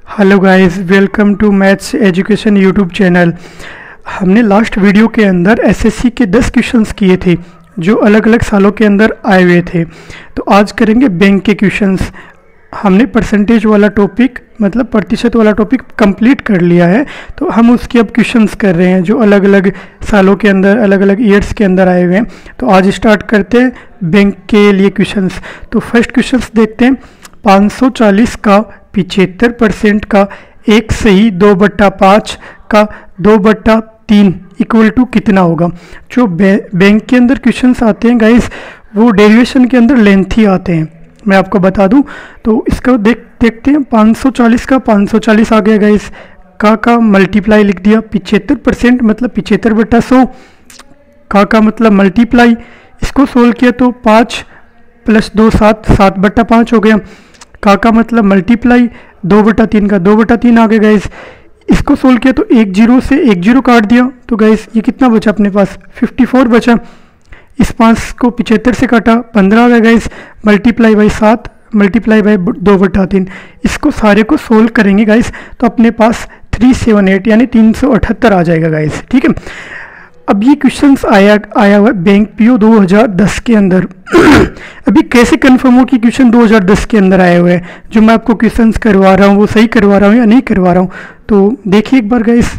Hello guys, welcome to maths education YouTube channel. हमने last video के अंदर SSC के 10 क्वेश्चंस किए थे जो अलग अलग सालों के अंदर आए हुए थे। तो आज करेंगे बैंक के क्वेश्चंस। हमने परसेंटेज वाला टॉपिक मतलब प्रतिशत वाला टॉपिक कंप्लीट कर लिया है, तो हम उसके अब क्वेश्चंस कर रहे हैं जो अलग अलग सालों के अंदर अलग अलग ईयर्स के अंदर आए हुए हैं। तो आज स्टार्ट करते हैं बैंक के लिए क्वेश्चंस। तो फर्स्ट क्वेश्चंस देखते हैं। 540 का 75% का 1 सही 2/5 का 2/3 इक्वल टू कितना होगा। जो बैंक के अंदर क्वेश्चंस आते हैं गाइस, वो डेरिवेशन के अंदर लेंथी आते हैं, मैं आपको बता दूं। तो इसको देखते हैं। 540 का 540 आ गया गाइस, का मल्टीप्लाई लिख दिया। 75% मतलब 75/100, का मतलब मल्टीप्लाई। इसको सोल्व किया तो 5 + 2 7, 7/5 हो गया। का मतलब मल्टीप्लाई, 2/3 का 2/3 आ गया गाइस। इसको सोल्व किया तो 1 0 से 1 0 काट दिया, तो गाइस ये कितना बचा अपने पास, 54 बचा। इस 5 को 75 से काटा, 15 आ गया guys. Multiply by 7 multiply by 2/3। इसको सारे को सोल्व करेंगे गाइस तो अपने पास 378 यानी 378 आ जाएगा गाइस, ठीक है। अब ये क्वेश्चंस आया हुआ है बैंक पीओ 2010 के अंदर। अभी कैसे कंफर्म हो कि क्वेश्चन 2010 के अंदर आए हुए हैं। जो मैं आपको क्वेश्चंस करवा रहा हूँ वो सही करवा रहा हूँ या नहीं करवा रहा हूँ, तो देखिए एक बार गाइस।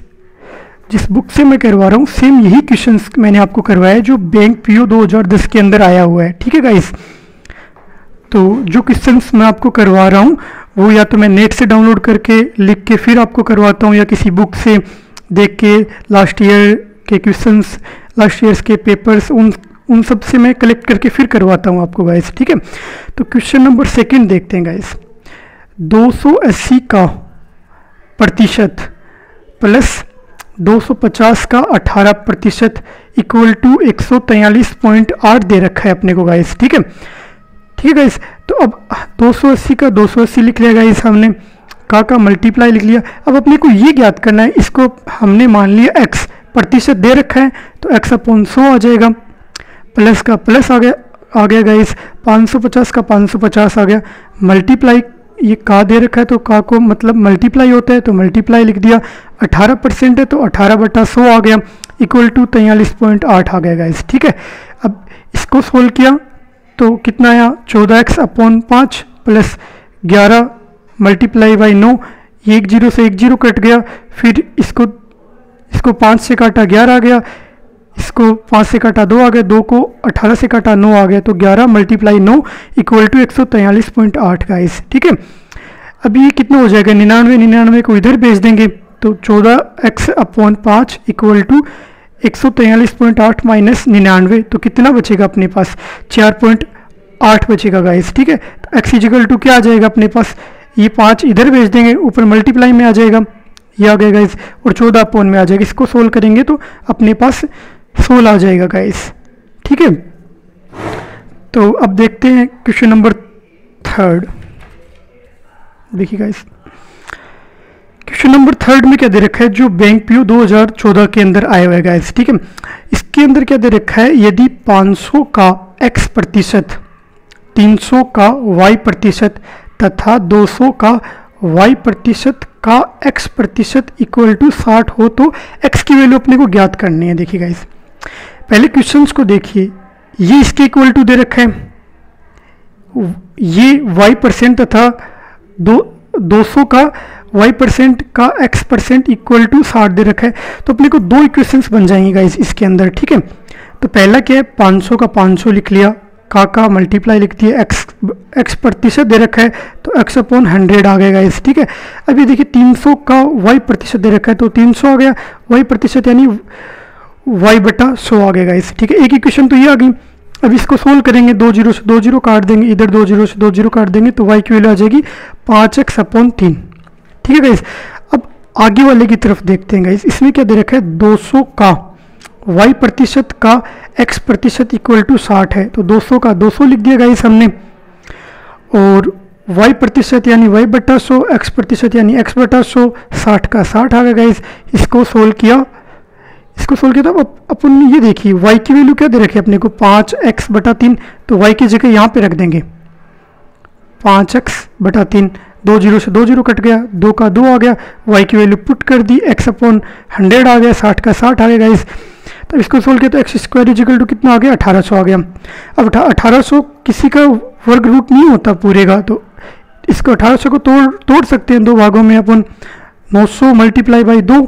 जिस बुक से मैं करवा रहा हूँ सेम यही क्वेश्चंस मैंने आपको करवाया है जो बैंक पीओ 2010 के अंदर आया हुआ है, ठीक है गाइस। तो जो क्वेश्चंस मैं आपको करवा रहा हूँ वो या तो मैं नेट से डाउनलोड करके लिख के फिर आपको करवाता हूँ, या किसी बुक से देख के लास्ट ईयर के क्वेश्चंस, लास्ट ईयर्स के पेपर्स, उन सब से मैं कलेक्ट करके फिर करवाता हूँ आपको गाइस, ठीक है। तो क्वेश्चन नंबर 2 देखते हैं गाइस। 280 का प्रतिशत प्लस 250 का 18% इक्वल टू 143.8 दे रखा है अपने को गाइस, ठीक है। ठीक है गाइस, तो अब 280 का 280 लिख लिया गाइस हमने, का मल्टीप्लाई लिख लिया। अब अपने को ये ज्ञात करना है, इसको हमने मान लिया x प्रतिशत दे रखा है तो x/100 आ जाएगा। प्लस का प्लस आ गया गाइस, 550 का 550 आ गया। मल्टीप्लाई, ये का दे रखा है तो का को मतलब मल्टीप्लाई होता है तो मल्टीप्लाई लिख दिया। 18% है तो 18/100 आ गया इक्वल टू 43.8 आ गया गाइस, ठीक है। अब इसको सोल्व किया तो कितना आया, 14x/5 प्लस 11 मल्टीप्लाई बाई 9। 1 0 से 1 0 कट गया, फिर इसको 5 से काटा 11 आ गया, इसको 5 से काटा 2 आ गया, 2 को 18 से काटा 9 आ गया, तो 11 मल्टीप्लाई 9 इक्वल टू 143.8 गाइस, ठीक है। अब ये कितना हो जाएगा, 99 को इधर भेज देंगे तो 14x/5 इक्वल टू 143.8 माइनस 99, तो कितना बचेगा अपने पास, 4.8 बचेगा गाइस, ठीक है। तो x इक्वल टू क्या आ जाएगा अपने पास, ये 5 इधर भेज देंगे, ऊपर मल्टीप्लाई में आ जाएगा, ये आ गया गाइस, और 14 में आ जाएगा। इसको सोल्व करेंगे तो अपने पास 16 आ जाएगा गाइस, ठीक है। तो अब देखते हैं क्वेश्चन नंबर 3। देखिए गाइस, क्वेश्चन नंबर 3 में क्या दे रखा है, जो बैंक पीओ 2014 के अंदर आया हुआ है गाइस, ठीक है। इसके अंदर क्या दे रखा है, यदि 500 का x%, 300 का y% तथा 200 का y% का x% इक्वल टू 60 हो तो x की वैल्यू अपने को ज्ञात करनी है। देखिए गाइस, पहले क्वेश्चंस को देखिए, ये इसके इक्वल टू दे रखा है, ये y% तथा 200 का y% का x% इक्वल टू 60 दे रखा है। तो अपने को 2 इक्वेशंस बन जाएंगे गाइस इसके अंदर, ठीक है। तो पहला क्या है, 500 का 500 लिख लिया, का मल्टीप्लाई लिख दिया, x% दे रखा है तो x/100 आ गया गाइस, ठीक है। अभी देखिए 300 का y% दे रखा है तो 300 आ गया, y% यानी y/100 आ गया गाइस, ठीक है। एक इक्वेशन तो ये आ गई। अब इसको सोल्व करेंगे, 2 0 से 2 0 काट देंगे, इधर 2 0 से 2 0 काट देंगे तो y की वैल्यू आ जाएगी 5x/3, ठीक है गाइस। अब आगे वाले की तरफ देखते हैं गाइस, इसमें क्या दे रखा है, 200 का y% का x% इक्वल टू 60 है, तो 200 का 200 लिख दिया गाइस हमने, और y% यानी y/100, x% यानी x/100, 60 का 60 आ गया गाइस। इसको सोल्व किया तो अपन ये देखिए y की वैल्यू क्या दे रखी है अपने को, 5x/3, तो y की जगह यहाँ पे रख देंगे, 5x/3, 2 जीरो से 2 जीरो कट गया, 2 का 2 आ गया, y की वैल्यू पुट कर दी, x/100 आ गया, 60 का 60 आ गया गाइस। तो इसको सोल्व किया तो x² कितना आ गया, 1800 आ गया। अब 1800 किसी का वर्ग रूट नहीं होता पूरे का, तो इसको 1800 को तोड़ सकते हैं दो भागों में अपन। 900 मल्टीप्लाई बाई 2,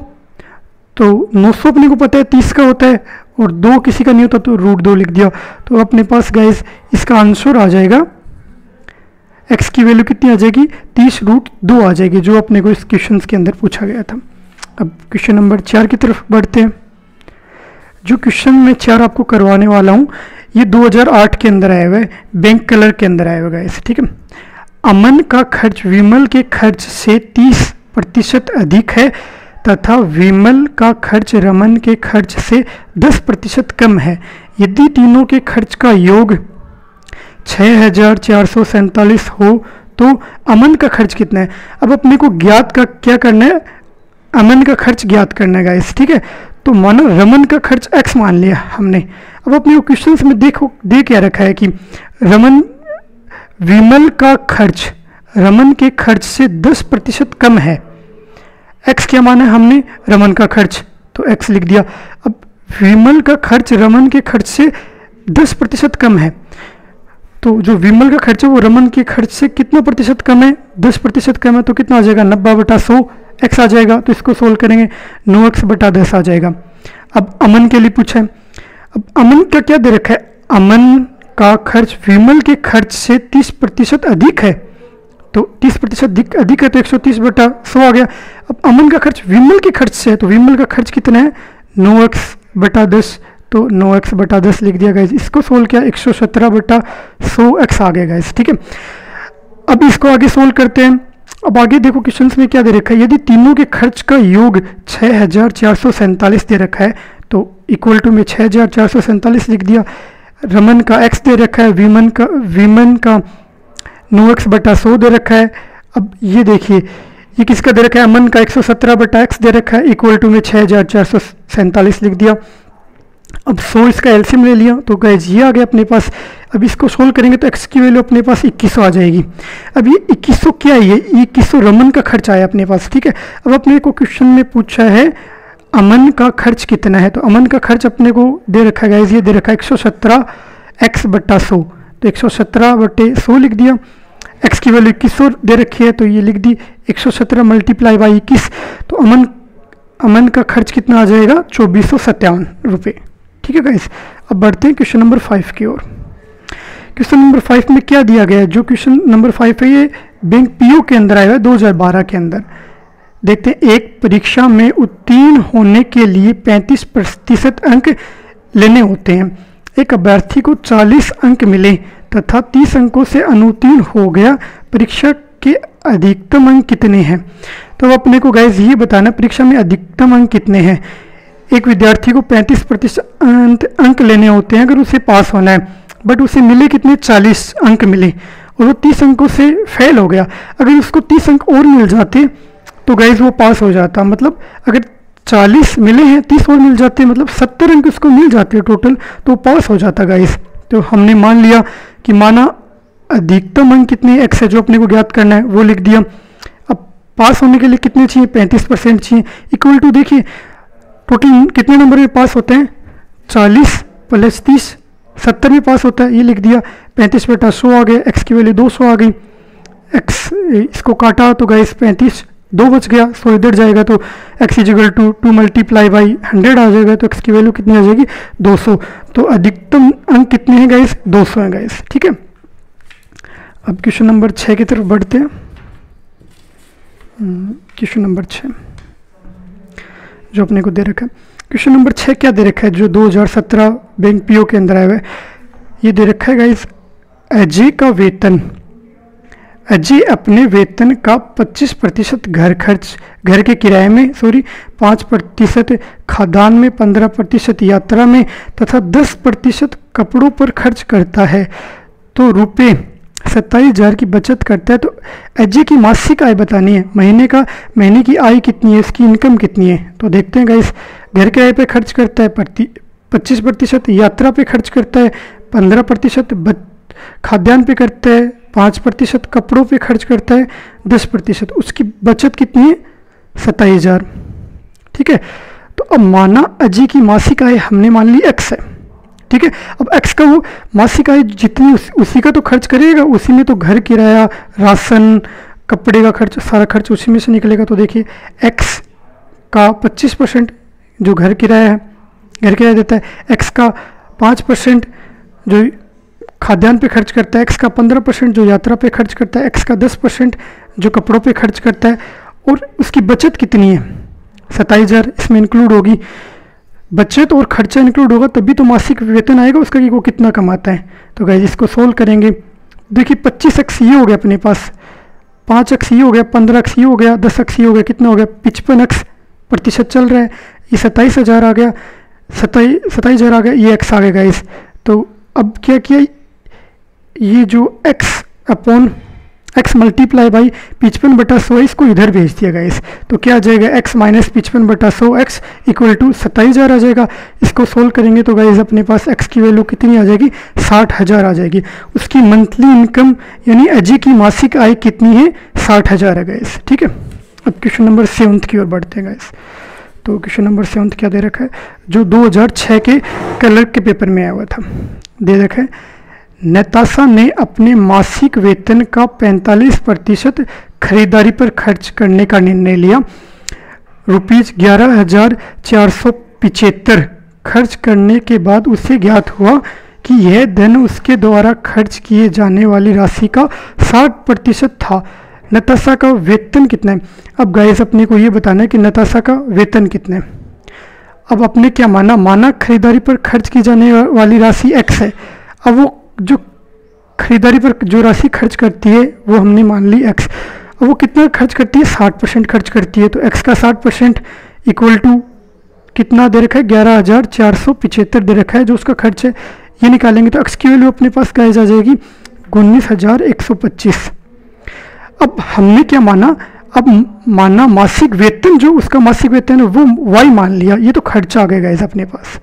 तो 900 अपने को पता है 30 का होता है, और 2 किसी का नहीं होता तो √2 लिख दिया। तो अपने पास गाइस इसका आंसर आ जाएगा, x की वैल्यू कितनी आ जाएगी, 30√2 आ जाएगी, जो अपने को इस क्वेश्चन के अंदर पूछा गया था। अब क्वेश्चन नंबर 4 की तरफ बढ़ते हैं। जो क्वेश्चन मैं 4 आपको करवाने वाला हूँ ये 2008 के अंदर आया हुआ है, बैंक कलर के अंदर आया हुआ है, ठीक है। अमन का खर्च विमल के खर्च से 30% अधिक है तथा विमल का खर्च रमन के खर्च से 10% कम है। यदि तीनों के खर्च का योग 6447 हो तो अमन का खर्च कितना है। अब अपने को ज्ञात का क्या करना है, अमन का खर्च ज्ञात करना है गाइस, ठीक है। तो मानो रमन का खर्च x मान लिया हमने। अब अपने को क्वेश्चंस में देखो दे क्या रखा है कि रमन विमल का खर्च रमन के खर्च से 10% कम है। x क्या माना है हमने, रमन का खर्च, तो x लिख दिया। अब विमल का खर्च रमन के खर्च से 10% कम है, तो जो विमल का खर्च है वो रमन के खर्च से कितना प्रतिशत कम है, 10% कम है, तो कितना आ जाएगा 90/100 x आ जाएगा। तो इसको सोल्व करेंगे 9x/10 आ जाएगा। अब अमन के लिए पूछा है, अब अमन का क्या दे रखा है, अमन का खर्च विमल के खर्च से 30% अधिक है, तो 30% अधिक है तो 130/100 आ गया। अब अमन का खर्च विमल के खर्च से है, तो विमल का खर्च कितना है 9x/10, तो 9x/10 लिख दिया गाइस। इसको सोल्व किया 117/100x आ गया गाइस, ठीक है। अब इसको आगे सोल्व करते हैं। अब आगे देखो क्वेश्चंस में क्या दे रखा है, यदि तीनों के खर्च का योग 6447 दे रखा है तो इक्वल टू में 6447 लिख दिया। रमन का x दे रखा है, विमन का 9x/100 दे रखा है। अब ये देखिए ये किसका दे रखा है, अमन का 117/x दे रखा है, इक्वल टू में 6447 लिख दिया। अब 100 इसका एलसीएम ले लिया तो गाइस ये आ गया अपने पास। अब इसको सोल्व करेंगे तो x की वैल्यू अपने पास 2100 आ जाएगी। अब ये 2100 क्या है, ये 2100 रमन का खर्च आया अपने पास, ठीक है। अब अपने को क्वेश्चन में पूछा है अमन का खर्च कितना है, तो अमन का खर्च अपने को दे रखा है गाइस, ये दे रखा है 117x/100, तो 117/100 लिख दिया। x की वैल्यू 2100 दे रखी है तो ये लिख दी 117 मल्टीप्लाई बाई 21, तो अमन का खर्च कितना आ जाएगा 2457 रुपये, ठीक है गाइस। अब बढ़ते हैं क्वेश्चन नंबर 5 की ओर। क्वेश्चन नंबर 5 में क्या दिया गया है, जो क्वेश्चन नंबर 5 है ये बैंक पीओ के अंदर आया है 2012 के अंदर। देखते हैं, एक परीक्षा में उत्तीर्ण होने के लिए 35% अंक लेने होते हैं। एक अभ्यर्थी को 40 अंक मिले तथा 30 अंकों से अनुत्तीर्ण हो गया, परीक्षा के अधिकतम अंक कितने हैं। तो अपने को गाइस ये बताना परीक्षा में अधिकतम अंक कितने हैं। एक विद्यार्थी को 35% अंक लेने होते हैं अगर उसे पास होना है, बट उसे मिले कितने 40 अंक मिले और वो 30 अंकों से फेल हो गया। अगर उसको 30 अंक और मिल जाते तो गाइस वो पास हो जाता। मतलब अगर 40 मिले हैं 30 और मिल जाते मतलब 70 अंक उसको मिल जाते टोटल, तो पास हो जाता गाइस। तो हमने मान लिया कि माना अधिकतम अंक कितने x है जो अपने को ज्ञात करना है वो लिख दिया। अब पास होने के लिए कितने चाहिए 35% चाहिए, इक्वल टू देखिए टोटल कितने नंबर में पास होते हैं 40 + 30 70 में पास होता है, ये लिख दिया। 35/100 आ गया, x की वैल्यू 200 आ गई। x इसको काटा तो गाइस 35 2 बच गया, 100 इधर जाएगा तो x = 2 मल्टीप्लाई बाई 100 आ जाएगा, तो x की वैल्यू कितनी आ जाएगी 200। तो अधिकतम अंक कितने हैं गाइस 200 हैं गाइस, ठीक है। अब क्वेश्चन नंबर 6 की तरफ बढ़ते हैं। क्वेश्चन नंबर 6 जो अपने को दे रखा है, क्वेश्चन नंबर 6 क्या दे रखा है जो 2017 बैंक पीओ के अंदर आया हुआ है। ये दे रखा है गाइस, अजय का वेतन, अजय अपने वेतन का 25% घर के किराए में 5% खाद्यान्न में, 15% यात्रा में तथा 10% कपड़ों पर खर्च करता है, तो रुपये 27,000 की बचत करता है। तो अजय की मासिक आय बतानी है, महीने की आय कितनी है, इसकी इनकम कितनी है। तो देखते हैं गाइस, घर किराए पे खर्च करता है 25%, यात्रा पे खर्च करता है 15%, खाद्यान्न पे करता है 5% कपड़ों पे खर्च करता है 10%, उसकी बचत कितनी है 27,000। ठीक है, तो अब माना अजय की मासिक आय हमने मान ली x है। ठीक है, अब x का वो मासिक आय जितनी उसी का तो खर्च करेगा, उसी में तो घर किराया, राशन, कपड़े का खर्च, सारा खर्च उसी में से निकलेगा। तो देखिए x का 25% जो घर किराया है, घर किराया देता है, x का 5% जो खाद्यान्न पे खर्च करता है, x का 15% जो यात्रा पे खर्च करता है, x का 10% जो कपड़ों पे खर्च करता है, और उसकी बचत कितनी है 27,000 इसमें इंक्लूड होगी। बचत और खर्चा इंक्लूड होगा तभी तो मासिक वेतन आएगा उसका कि वो कितना कमाता है। तो गाइस इसको सोल्व करेंगे। देखिए 25x ये हो गया अपने पास, 5x ये हो गया, 15x ये हो गया, 10x ये हो गया, कितना हो गया 55% चल रहा है। ये 27,000 आ गया, 27,000 आ गया, ये x आ गया गाइस। तो अब क्या किया, ये जो x मल्टीप्लाई बाई 55/100 है, इसको इधर भेज दिया गाइस। तो क्या आ जाएगा x minus 55/100 x equal to 27,000 आ जाएगा। इसको सोल्व करेंगे तो गाइस अपने पास x की वैल्यू कितनी आ जाएगी 60,000 आ जाएगी। उसकी मंथली इनकम यानी अजय की मासिक आय कितनी है 60,000 है गाइस। ठीक है, अब क्वेश्चन नंबर 7 की ओर बढ़ते हैं गाइस। तो क्वेश्चन नंबर 7 क्या दे रखा है, जो 2006 के क्लर्क के पेपर में आया हुआ था, दे रखा है नताशा ने अपने मासिक वेतन का 45% खरीदारी पर खर्च करने का निर्णय लिया। ₹11,475 खर्च करने के बाद उसे ज्ञात हुआ कि यह धन उसके द्वारा खर्च किए जाने वाली राशि का 60% था। नताशा का वेतन कितना है। अब गाइस अपने को ये बताना है कि नताशा का वेतन कितना है। अब अपने क्या माना खरीदारी पर खर्च की जाने वाली राशि x है। अब वो जो खरीदारी पर जो राशि खर्च करती है वो हमने मान ली x। अब वो कितना खर्च करती है 60% खर्च करती है। तो x का 60% इक्वल टू कितना दे रखा है 11,475 दे रखा है जो उसका खर्च है। ये निकालेंगे तो x की वैल्यू अपने पास गाइस आ जाएगी 19,125। अब हमने क्या माना, अब माना मासिक वेतन, जो उसका मासिक वेतन है वो y मान लिया, ये तो खर्चा आ गया गाइस अपने पास।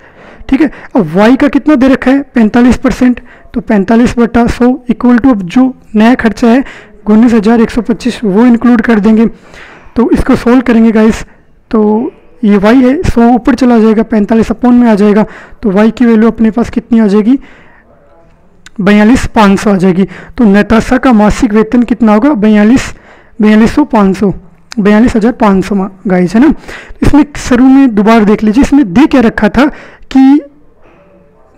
ठीक है, अब y का कितना दे रखा है 45%, तो 45/100 इक्वल टू अब जो नया खर्चा है 19,125 वो इंक्लूड कर देंगे। तो इसको सोल्व करेंगे गाइस, तो ये y है 100 ऊपर चला जाएगा, 45 अपॉन में आ जाएगा। तो y की वैल्यू अपने पास कितनी आ जाएगी 42,500 आ जाएगी। तो नताशा का मासिक वेतन कितना होगा 42,500 गाइस है ना। इसमें शुरू में दोबारा देख लीजिए, इसमें दे क्या रखा था कि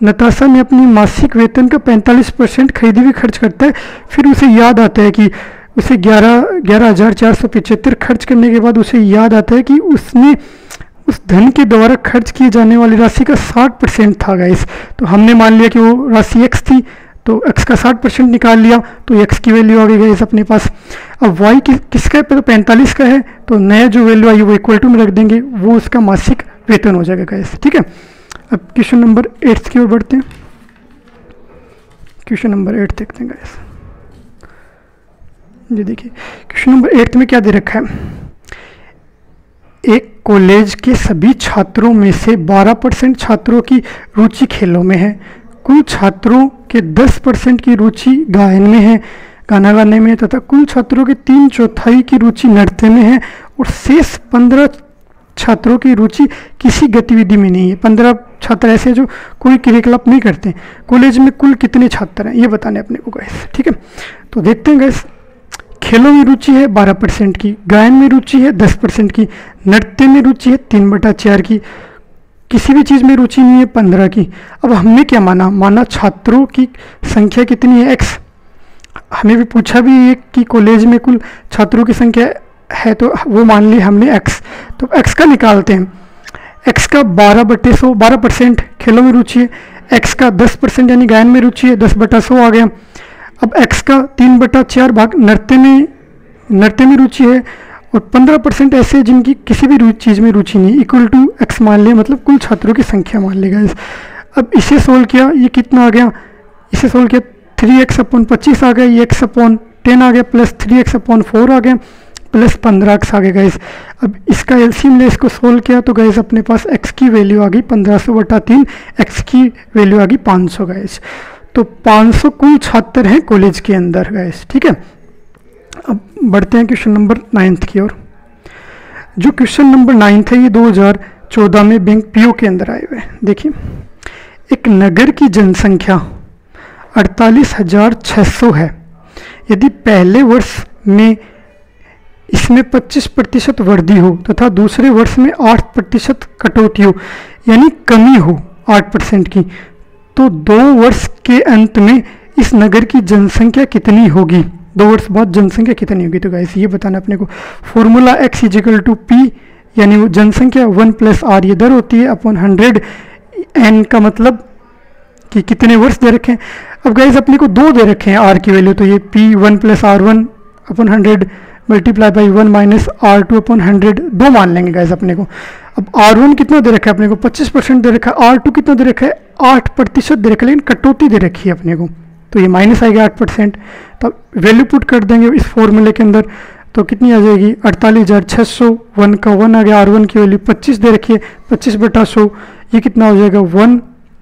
नताशा ने अपनी मासिक वेतन का 45% खरीदी भी खर्च करता है। फिर उसे याद आता है कि उसे 11,475 खर्च करने के बाद उसे याद आता है कि उसने उस धन के द्वारा खर्च किए जाने वाली राशि का 60% था गाइस। तो हमने मान लिया कि वो राशि x थी, तो x का 60% निकाल लिया, तो x की वैल्यू आ गई गाइस अपने पास। अब y किसका है, तो 45 का है, तो नया जो वैल्यू आई वो इक्वल टू में रख देंगे, वो उसका मासिक वेतन हो जाएगा गाइस। ठीक है, अब क्वेश्चन नंबर 8 की ओर बढ़ते हैं। क्वेश्चन नंबर 8 देखते हैं गाइस। ये देखिए क्वेश्चन नंबर 8 में क्या दे रखा है, एक कॉलेज के सभी छात्रों में से 12% छात्रों की रुचि खेलों में है, कुल छात्रों के 10% की रुचि गायन में है, गाना गाने में, तथा कुल छात्रों के 3/4 की रुचि नृत्य में है, और शेष 15 छात्रों की रुचि किसी गतिविधि में नहीं है। 15 छात्र ऐसे जो कोई क्रियाकलाप नहीं करते। कॉलेज में कुल कितने छात्र हैं ये बताने अपने को गाइस। ठीक है, तो देखते हैं गाइस। खेलों में रुचि है 12% की, गायन में रुचि है 10% की, नृत्य में रुचि है 3/4 की, किसी भी चीज़ में रुचि नहीं है 15 की। अब हमने क्या माना छात्रों की संख्या कितनी है x। हमें भी पूछा भी है कि कॉलेज में कुल छात्रों की संख्या है, तो वो मान ली हमने x। तो x का निकालते हैं। x का 12/100 12% खेलों में रुचि है, x का 10% यानी गायन में रुचि है 10/100 आ गया। अब x का 3/4 भाग नृत्य में रुचि है, और 15% ऐसे जिनकी किसी भी चीज़ में रुचि नहीं, इक्वल टू x मान लिया, मतलब कुल छात्रों की संख्या मान ली गाइस। अब इसे सोल्व किया, ये कितना आ गया, इसे सोल्व किया 3x/25 आ गया, ये x/10 आ गया, प्लस 3x/4 आ गया, प्लस 15x आ गया गाइस। अब इसका एलसीएम ले इसको सोल्व किया तो गाइस अपने पास x की वैल्यू आ गई 1500/3, x की वैल्यू आ गई 500 गाइस। तो 500 कुल छात्र हैं कॉलेज के अंदर गाइस, ठीक है। अब बढ़ते हैं क्वेश्चन नंबर 9 की ओर। जो क्वेश्चन नंबर 9 है ये 2014 में बैंक पीओ के अंदर आए हुए हैं। देखिए, एक नगर की जनसंख्या 48,600 है। यदि पहले वर्ष में इसमें 25% वृद्धि हो तथा दूसरे वर्ष में 8% कटौती हो, यानी कमी हो 8% की, तो 2 वर्ष के अंत में इस नगर की जनसंख्या कितनी होगी? 2 वर्ष बाद जनसंख्या कितनी होगी? तो गाइस ये बताना अपने को। फॉर्मूला x = p, यानी वो जनसंख्या 1 + r ये दर होती है अपॉन 100। n का मतलब कि कितने वर्ष दे रखे हैं। अब गाइस अपने को 2 दे रखे हैं r की वैल्यू, तो ये p 1 + r1 upon 100 multiply by 1 minus r2 upon 100 2 मान लेंगे गाइस अपने को। अब r1 कितना दे रखा है अपने को? 25% दे रखा है। r2 कितना दे रखा है? 8% दे रखा है, लेकिन कटौती दे रखी है अपने को, तो ये माइनस आएगा 8%। तो वैल्यू पुट कर देंगे इस फॉर्मूले के अंदर, तो कितनी आ जाएगी? 48,600। 1 का 1 आ गया, r1 की वैल्यू 25 दे रखी है, 25/100 ये कितना हो जाएगा? 1।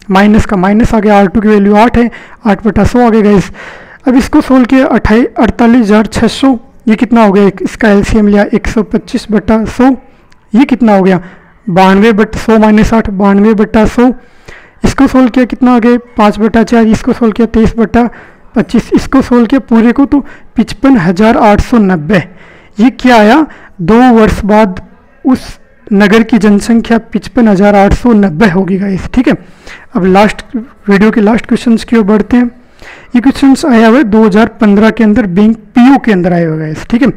माइनस का माइनस आ गया, r2 की वैल्यू 8 है, 8/100 आ गया गाइस। अब इसको सोल्व किया, 48,600 ये कितना हो गया? इसका एलसीएम लिया 125/100, ये कितना हो गया? 92/100 माइनस 8 92/100। इसको सोल्व किया, कितना आ गया? 5/4। इसको सोल्व किया 23/25। इसको सोल्व किया पूरे को तो 55,890। ये क्या आया? 2 वर्ष बाद उस नगर की जनसंख्या 55,890 होगी गाइस, ठीक है। अब लास्ट वीडियो के लास्ट क्वेश्चंस की ओर बढ़ते हैं। ये क्वेश्चंस आया हुआ है 2015 के अंदर बैंक पीओ के अंदर आए हुए गाइस, ठीक है।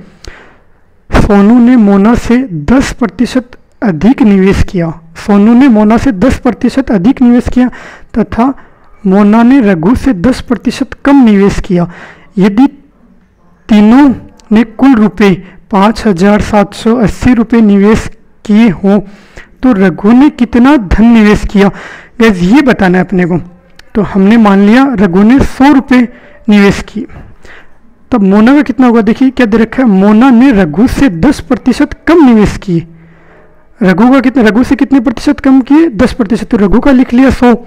सोनू ने मोना से 10% अधिक निवेश किया। सोनू ने मोना से 10% अधिक निवेश किया तथा मोना ने रघु से 10% कम निवेश किया। यदि तीनों ने कुल रुपए 5,780 रुपये निवेश किए हों तो रघु ने कितना धन निवेश किया? गैस ये बताना है अपने को। तो हमने मान लिया रघु ने 100 रुपये निवेश किए, तब मोना का कितना होगा? देखिए क्या दे रखा है, मोना ने रघु से 10% कम निवेश किए। रघु का कितना, रघु से कितने प्रतिशत कम किए? 10%। तो रघु का लिख लिया 100,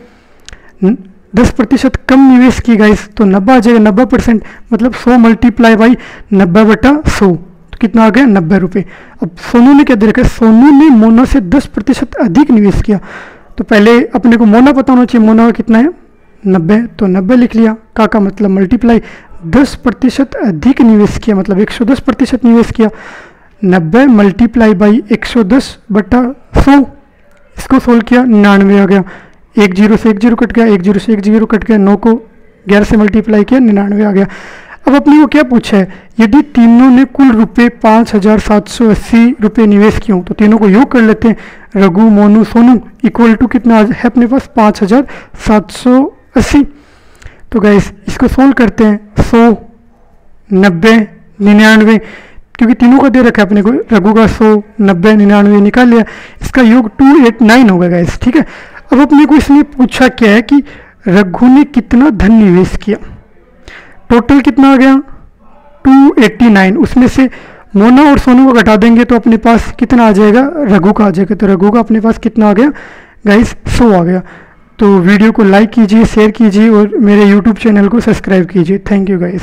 10% कम निवेश की गाइस, तो 90 आ जाएगा, 90%। मतलब 100 मल्टीप्लाई बाई 90/100, तो कितना आ गया? 90 रुपये। अब सोनू ने क्या दे रखा है? सोनू ने मोना से 10% अधिक निवेश किया। तो पहले अपने को मोना पता होना चाहिए, मोना का कितना है? 90, तो 90 लिख लिया। का मतलब मल्टीप्लाई 10% अधिक निवेश किया, मतलब 110% निवेश किया। 90 मल्टीप्लाई बाई 110/100, इसको सोल्व किया 99 आ गया। 1 0 से 1 0 कट गया, 1 0 से 1 0 कट गया, 9 को 11 से मल्टीप्लाई किया 99 आ गया। अब अपने को क्या पूछा है? यदि तीनों ने कुल रुपए 5,780 रुपये निवेश किए, तो तीनों को योग कर लेते हैं। रघु मोनू सोनू इक्वल टू कितना है अपने पास? 5,780। तो गाइस इसको सोल्व करते हैं, 100 90 99, क्योंकि तीनों का दे रखा है अपने को। रघु का 100 90 99 निकाल लिया, इसका योग 289 होगा गाइस, ठीक है। अब अपने को इसलिए पूछा क्या है कि रघु ने कितना धन निवेश किया। टोटल कितना आ गया? 289। उसमें से मोना और सोनू को घटा देंगे तो अपने पास कितना आ जाएगा? रघु का आ जाएगा। तो रघु का अपने पास कितना आ गया गाइस? 100 आ गया। तो वीडियो को लाइक कीजिए, शेयर कीजिए और मेरे यूट्यूब चैनल को सब्सक्राइब कीजिए। Thank you guys.